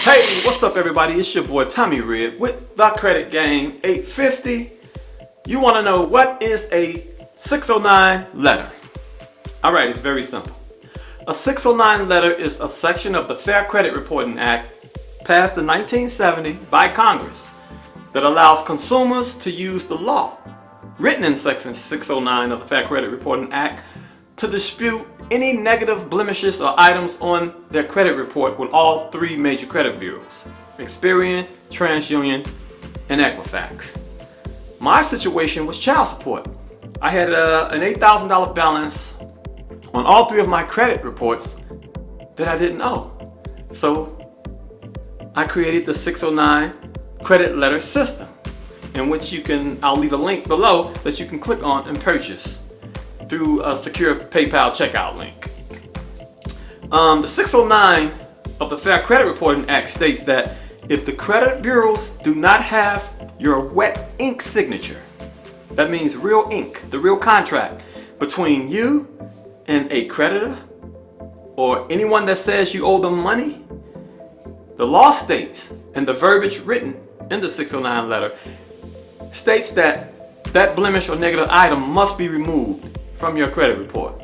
Hey, what's up everybody? It's your boy Tommy Red with the Credit Game 850. You want to know what is a 609 letter? Alright, it's very simple. A 609 letter is a section of the Fair Credit Reporting Act passed in 1970 by Congress that allows consumers to use the law written in section 609 of the Fair Credit Reporting Act to dispute any negative blemishes or items on their credit report with all three major credit bureaus: Experian, TransUnion, and Equifax. My situation was child support. I had an $8,000 balance on all three of my credit reports that I didn't owe. So I created the 609 credit letter system, in which I'll leave a link below that you can click on and purchase through a secure PayPal checkout link. The 609 of the Fair Credit Reporting Act states that if the credit bureaus do not have your wet ink signature, that means real ink, the real contract between you and a creditor or anyone that says you owe them money, the law states, and the verbiage written in the 609 letter states that that blemish or negative item must be removed from your credit report.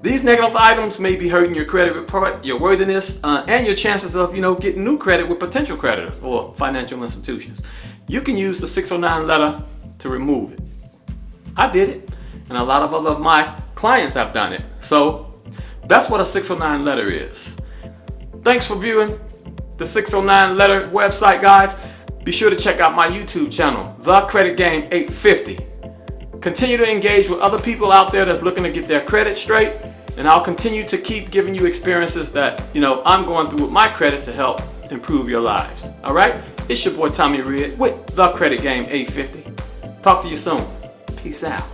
These negative items may be hurting your credit report, your worthiness, and your chances of getting new credit with potential creditors or financial institutions. You can use the 609 letter to remove it. I did it, and a lot of other of my clients have done it. So that's what a 609 letter is. Thanks for viewing the 609 letter website, guys. Be sure to check out my YouTube channel, The Credit Game 850. Continue to engage with other people out there that's looking to get their credit straight, and I'll continue to keep giving you experiences that I'm going through with my credit to help improve your lives. Alright? It's your boy Tommy Red with The Credit Game 850. Talk to you soon. Peace out.